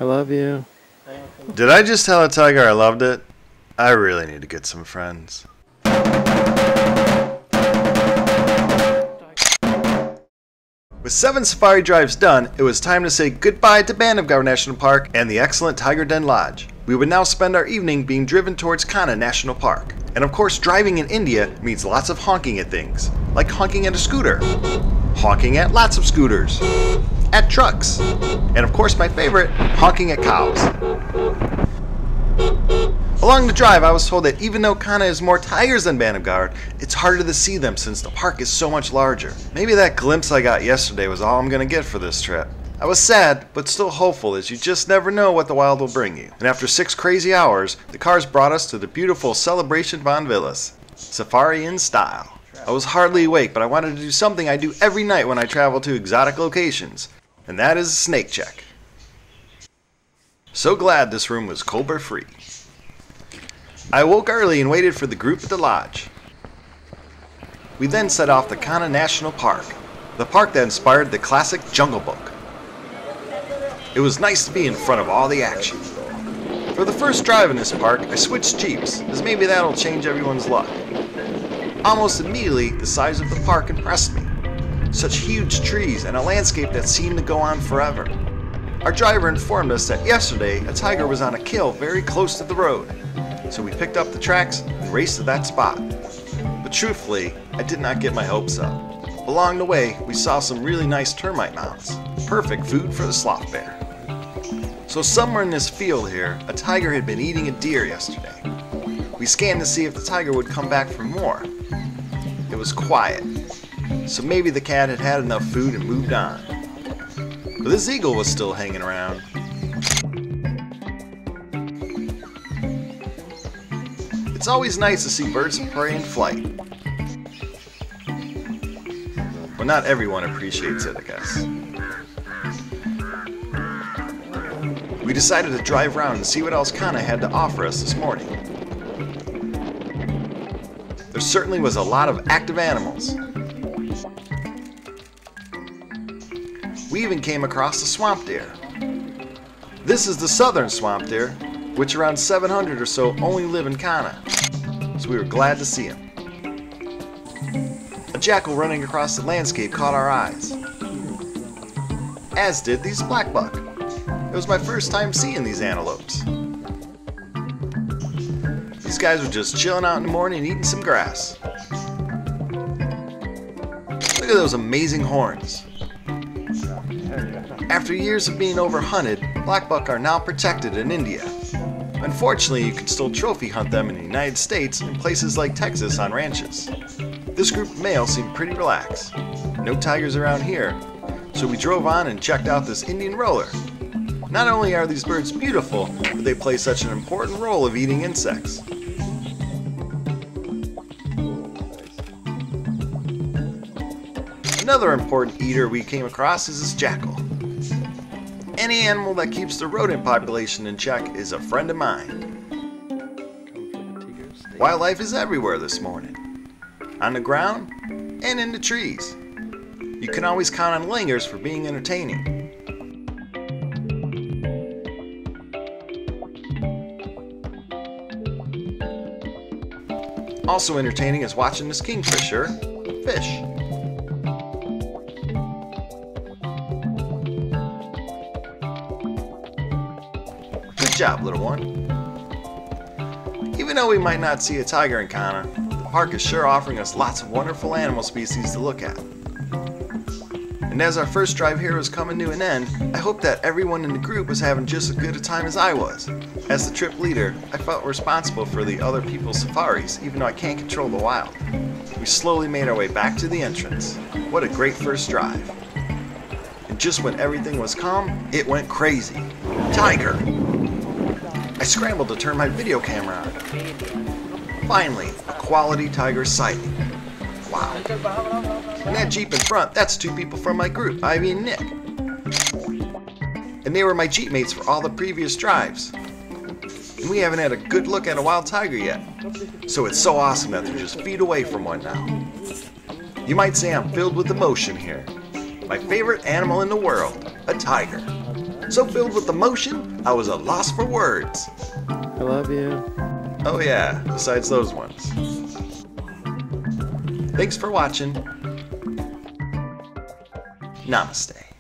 I love you. Did I just tell a tiger I loved it? I really need to get some friends. With 7 safari drives done, it was time to say goodbye to Bandhavgarh National Park and the excellent Tiger Den Lodge. We would now spend our evening being driven towards Kanha National Park. And of course, driving in India means lots of honking at things, like honking at a scooter, honking at lots of scooters, at trucks, and of course my favorite, honking at cows. Along the drive, I was told that even though Kanha has more tigers than Bandhavgarh, it's harder to see them since the park is so much larger. Maybe that glimpse I got yesterday was all I'm gonna get for this trip. I was sad, but still hopeful, as you just never know what the wild will bring you. And after 6 crazy hours, the cars brought us to the beautiful Celebration Van Villas, safari in style. I was hardly awake, but I wanted to do something I do every night when I travel to exotic locations, and that is a snake check. So glad this room was cobra free. I woke early and waited for the group at the lodge. We then set off to Kanha National Park, the park that inspired the classic Jungle Book. It was nice to be in front of all the action. For the first drive in this park, I switched jeeps, as maybe that'll change everyone's luck. Almost immediately, the size of the park impressed me. Such huge trees and a landscape that seemed to go on forever. Our driver informed us that yesterday a tiger was on a kill very close to the road. So we picked up the tracks and raced to that spot. But truthfully, I did not get my hopes up. Along the way, we saw some really nice termite mounds. Perfect food for the sloth bear. So somewhere in this field here, a tiger had been eating a deer yesterday. We scanned to see if the tiger would come back for more. It was quiet, so maybe the cat had had enough food and moved on. But this eagle was still hanging around. It's always nice to see birds of prey in flight. Well, not everyone appreciates it, I guess. We decided to drive around and see what else Kanha had to offer us this morning. There certainly was a lot of active animals. We even came across the swamp deer. This is the southern swamp deer, which around 700 or so only live in Kanha, so we were glad to see him. A jackal running across the landscape caught our eyes, as did these blackbuck. It was my first time seeing these antelopes. These guys were just chilling out in the morning eating some grass. Look at those amazing horns. After years of being overhunted, blackbuck are now protected in India. Unfortunately, you can still trophy hunt them in the United States in places like Texas on ranches. This group of males seemed pretty relaxed. No tigers around here, so we drove on and checked out this Indian roller. Not only are these birds beautiful, but they play such an important role of eating insects. Another important eater we came across is this jackal. Any animal that keeps the rodent population in check is a friend of mine. Wildlife is everywhere this morning. On the ground and in the trees. You can always count on lingers for being entertaining. Also entertaining is watching this kingfisher fish. Good job, little one. Even though we might not see a tiger in Kanha, the park is sure offering us lots of wonderful animal species to look at. And as our first drive here was coming to an end, I hope that everyone in the group was having just as good a time as I was. As the trip leader, I felt responsible for the other people's safaris, even though I can't control the wild. We slowly made our way back to the entrance. What a great first drive. And just when everything was calm, it went crazy. Tiger! I scrambled to turn my video camera on. Finally, a quality tiger sighting. Wow. And that Jeep in front, that's 2 people from my group, Ivy and Nick. And they were my Jeep mates for all the previous drives. And we haven't had a good look at a wild tiger yet. So it's so awesome that they're just feet away from one now. You might say I'm filled with emotion here. my favorite animal in the world, a tiger. So filled with emotion, I was at a loss for words. I love you. Oh yeah, besides those ones. Thanks for watching. Namaste.